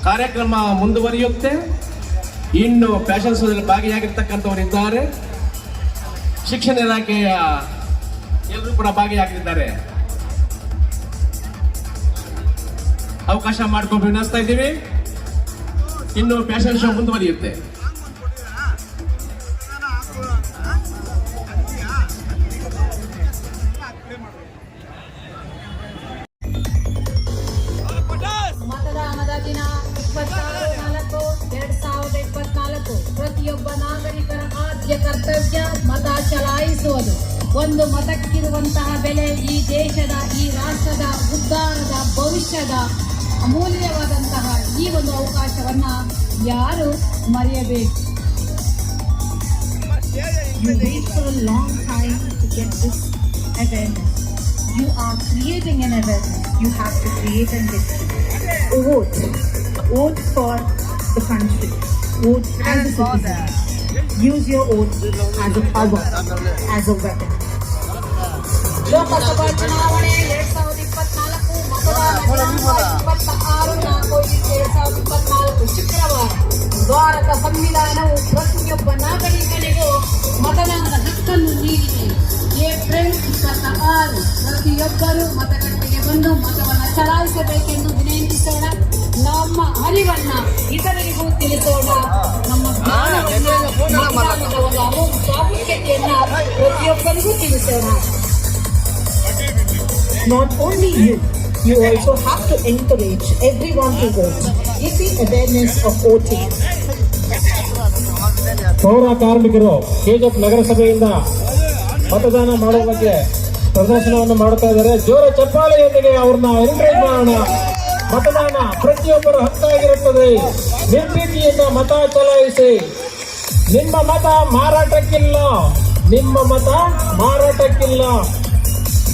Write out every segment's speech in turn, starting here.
ಕಾರ್ಯಕ್ರಮ ಮುಂದುವರಿಯುತ್ತೆ. ಇನ್ನು ಫ್ಯಾಷನ್ ಶೋದಲ್ಲಿ ಭಾಗಿಯಾಗಿರ್ತಕ್ಕಂಥವರಿದ್ದಾರೆ. ಶಿಕ್ಷಣ ಇಲಾಖೆಯ ಎಲ್ಲರೂ ಕೂಡ ಭಾಗಿಯಾಗಿದ್ದಾರೆ. ಅವಕಾಶ ಮಾಡ್ಕೊಂಡು ವಿನಿಸ್ತಾ ಇದ್ದೀವಿ. ಇನ್ನು ಫ್ಯಾಷನ್ ಶೋ ಮುಂದುವರಿಯುತ್ತೆ. ಮತದಾನದ ದಿನ 26/4/2024 ಪ್ರತಿಯೊಬ್ಬ ನಾಗರಿಕರ ಆದ್ಯ ಕರ್ತವ್ಯ ಮತ ಚಲಾಯಿಸುವುದು. ಒಂದು ಮತಕ್ಕಿರುವಂತಹ ಬೆಲೆ ಈ ದೇಶದ, ಈ ರಾಷ್ಟ್ರದ ಉದ್ಧಾರದ, ಭವಿಷ್ಯದ ಅಮೂಲ್ಯವಾದಂತಹ ಈ ಒಂದು ಅವಕಾಶವನ್ನ ಯಾರು ಮರೆಯಬೇಕು. You wait for a long time to get this awareness. You are creating an awareness. You have to create an history. Vote. Vote for the country. Vote as a citizen. Use your vote as a power, as a weapon. Lok Sabha ಚುನಾವಣೆ 2024 ಮತದಾನ ದಿನಾಂಕ 26/4/2024 ಶುಕ್ರವಾರ. ಭಾರತ ಸಂವಿಧಾನವು ಪ್ರತಿಯೊಬ್ಬ ನಾಗರಿಕನಿಗೂ ಮತದಾನದ ಹಕ್ಕನ್ನು ನೀಡಿದೆ. April 26 ಪ್ರತಿಯೊಬ್ಬರೂ ಮತಗಟ್ಟೆಗೆ ಬಂದು ಮತವನ್ನು ಚಲಾಯಿಸಬೇಕೆಂದು ವಿನಂತಿಸೋಣ. ನಮ್ಮ ಅರಿವನ್ನ ಇತರರಿಗೂ ತಿಳಿಸೋಣ. ನಮ್ಮ ಜ್ಞಾನವನ್ನ, ಮತದಾನದ ಒಂದು ಅಮೋಘ ಪ್ರಾಮುಖ್ಯತೆಯನ್ನ ಪ್ರತಿಯೊಬ್ಬರಿಗೂ ತಿಳಿಸೋಣ. Not only you also have to encourage everyone to vote. Give the awareness of voting. ಪೌರ ಕಾರ್ಮಿಕರು ಕೆಜಿಎಫ್ ನಗರಸಭೆಯಿಂದ ಮತದಾನ ಮಾಡುವ ಬಗ್ಗೆ ಪ್ರದರ್ಶನವನ್ನು ಮಾಡುತ್ತಾ ಇದ್ದಾರೆ. ಜೋರ ಚಪ್ಪಾಳೆಯೊಂದಿಗೆ ಅವ್ರನ್ನ ಎನ್ಕರೇಜ್ ಮಾಡೋಣ. ಮತದಾನ ಪ್ರತಿಯೊಬ್ಬರ ಹಕ್ಕಾಗಿರುತ್ತದೆ. ನಿರ್ಭೀತಿಯಿಂದ ಮತ ಚಲಾಯಿಸಿ. ನಿಮ್ಮ ಮತ ಮಾರಾಟಕ್ಕಿಲ್ಲ. ನಿಮ್ಮ ಮತ ಮಾರಾಟಕ್ಕಿಲ್ಲ.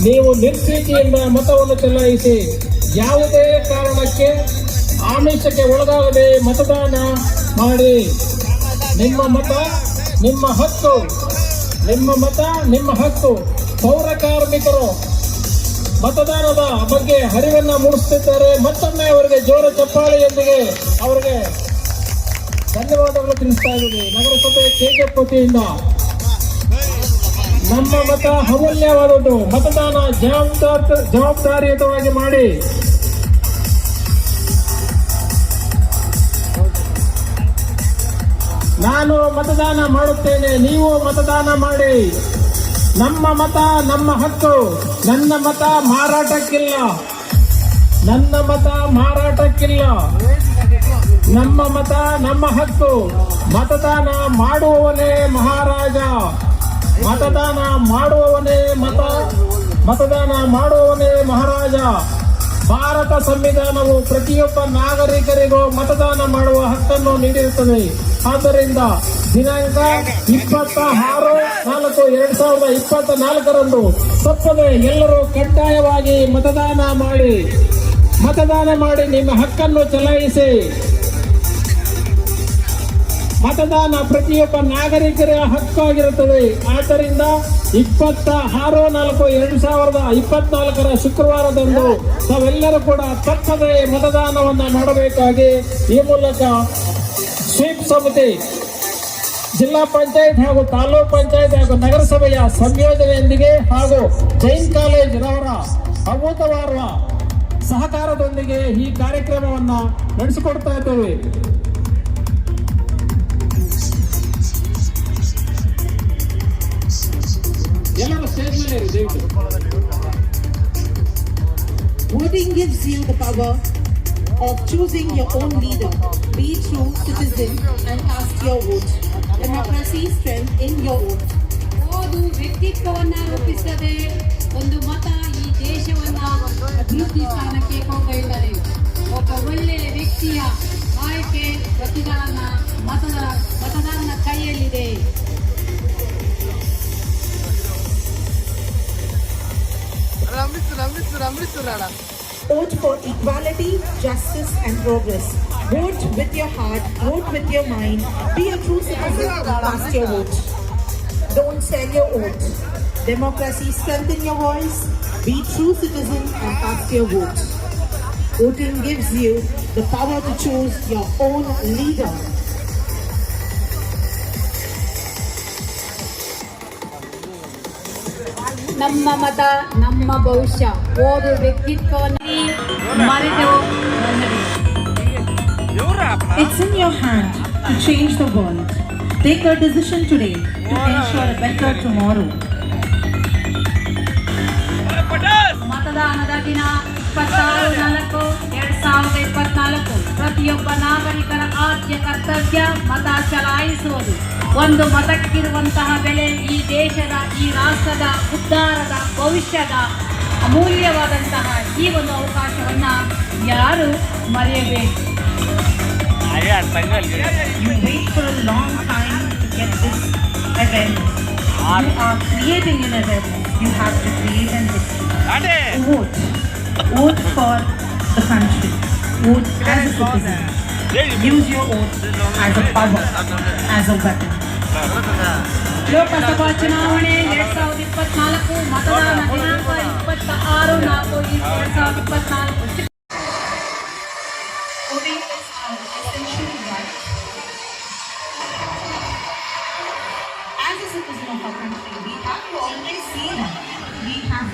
ನೀವು ನಿರ್ಭೀತಿಯಿಂದ ಮತವನ್ನು ಚಲಾಯಿಸಿ. ಯಾವುದೇ ಕಾರಣಕ್ಕೆ ಆಮಿಷಕ್ಕೆ ಒಳಗಾಗದೆ ಮತದಾನ ಮಾಡಿ. ನಿಮ್ಮ ಮತ ನಿಮ್ಮ ಹಕ್ಕು. ನಿಮ್ಮ ಮತ ನಿಮ್ಮ ಹಕ್ಕು. ಪೌರ ಕಾರ್ಮಿಕರು ಮತದಾನದ ಬಗ್ಗೆ ಅರಿವನ್ನು ಮೂಡಿಸುತ್ತಿದ್ದಾರೆ. ಮತ್ತೊಮ್ಮೆ ಅವರಿಗೆ ಜೋರ ಚಪ್ಪಾಳೆಯೊಂದಿಗೆ ಅವರಿಗೆ ಧನ್ಯವಾದಗಳು ತಿಳಿಸ್ತಾ ಇದ್ದೀವಿ. ನಗರಸಭೆ ಕೆಜಿಎಫ್ ವತಿಯಿಂದ ನಮ್ಮ ಮತ ಅಮೂಲ್ಯವಾದದ್ದು. ಮತದಾನ ಜವಾಬ್ದಾರಿಯುತವಾಗಿ ಮಾಡಿ. ನಾನು ಮತದಾನ ಮಾಡುತ್ತೇನೆ, ನೀವು ಮತದಾನ ಮಾಡಿ. ನಮ್ಮ ಮತ ನಮ್ಮ ಹಕ್ಕು. ನನ್ನ ಮತ ಮಾರಾಟಕ್ಕಿಲ್ಲ. ನನ್ನ ಮತ ಮಾರಾಟಕ್ಕಿಲ್ಲ. ನಮ್ಮ ಮತ ನಮ್ಮ ಹಕ್ಕು. ಮತದಾನ ಮಾಡುವವನೇ ಮಹಾರಾಜ. ಮತದಾನ ಮಾಡುವವನೇ ಮತದಾನ ಮಾಡುವವನೇ ಮಹಾರಾಜ. ಭಾರತ ಸಂವಿಧಾನವು ಪ್ರತಿಯೊಬ್ಬ ನಾಗರಿಕರಿಗೂ ಮತದಾನ ಮಾಡುವ ಹಕ್ಕನ್ನು ನೀಡಿರುತ್ತದೆ. ಆದ್ದರಿಂದ ದಿನಾಂಕ 26/4/2024 ತಪ್ಪದೆ ಎಲ್ಲರೂ ಕಡ್ಡಾಯವಾಗಿ ಮತದಾನ ಮಾಡಿ. ಮತದಾನ ಮಾಡಿ ನಿಮ್ಮ ಹಕ್ಕನ್ನು ಚಲಾಯಿಸಿ. ಮತದಾನ ಪ್ರತಿಯೊಬ್ಬ ನಾಗರಿಕರ ಹಕ್ಕಾಗಿರುತ್ತದೆ. ಆದ್ದರಿಂದ 26/4/2024 ಶುಕ್ರವಾರದಂದು ತಾವೆಲ್ಲರೂ ಕೂಡ ತಪ್ಪದೆ ಮತದಾನವನ್ನು ಮಾಡಬೇಕಾಗಿ ಈ ಮೂಲಕ ಸ್ವೀಪ್ ಸಮಿತಿ, ಜಿಲ್ಲಾ ಪಂಚಾಯತ್ ಹಾಗೂ ತಾಲೂಕು ಪಂಚಾಯತ್ ಹಾಗೂ ನಗರಸಭೆಯ ಸಂಯೋಜನೆಯೊಂದಿಗೆ ಹಾಗೂ ಜೈನ್ ಕಾಲೇಜ್ ರವರ ಅಭೂತವಾರ ಸಹಕಾರದೊಂದಿಗೆ ಈ ಕಾರ್ಯಕ್ರಮವನ್ನು ನಡೆಸಿಕೊಡ್ತಾ ಇದ್ದೇವೆ. Voting gives you the power of choosing your own leader. Be true citizen and cast your vote. Democracy strength in your vote. ಓದು ವ್ಯಕ್ತಿತ್ವವನ್ನ ರೂಪಿಸುತ್ತದೆ. ಒಂದು ಮತ ಈ ದೇಶವನ್ನ ಅಭಿವೃದ್ಧಿ ಸ್ಥಾನಕ್ಕೆ ಕೊಂಡೊಯ್ಯುತ್ತದೆ. ಒಬ್ಬ ಒಳ್ಳೆಯ ವ್ಯಕ್ತಿಯ ಆಯ್ಕೆ ಮತದಾರನ ಕೈಯಲ್ಲಿದೆ. Vote for equality, justice and progress. Vote with your heart, vote with your mind. Be a true citizen and cast your vote. Don't sell your vote. Democracy strengthen your voice. Be true citizen and cast your vote. Voting gives you the power to choose your own leader. ನಮ್ಮ ಮತ ನಮ್ಮ ಭವಿಷ್ಯ. ಓದು ವ್ಯಕ್ತಿತ್ವವನ್ನು ಮರೆತು ಬಂದರೆ It's in your hand to change the world. Take a decision today to ensure a better tomorrow. ಮತದಾನದ ದಿನ 26/4/2024. ಪ್ರತಿಯೊಬ್ಬ ನಾಗರಿಕರ ಆದ್ಯ ಕರ್ತವ್ಯ ಮತ ಚಲಾಯಿಸುವುದು. ಒಂದು ಮತಕ್ಕಿರುವಂತಹ ಬೆಲೆ ಈ ದೇಶದ, ಈ ರಾಷ್ಟ್ರದ ಉದ್ಧಾರದ, ಭವಿಷ್ಯದ ಅಮೂಲ್ಯವಾದಂತಹ ಈ ಒಂದು ಅವಕಾಶವನ್ನು ಯಾರು ಮರೆಯಬೇಕು. You wait for a long time to get this awareness. You are creating an awareness. You have to create an history. Vote. Vote for the country. Vote as a citizen. Use your vote as a power, as a weapon. Lok Sabha ಚುನಾವಣೆ 2024 ಮತದಾನ ದಿನಾಂಕ 26/4/2024. Voting is our essential right. As a citizen of our country, we have to always see that we have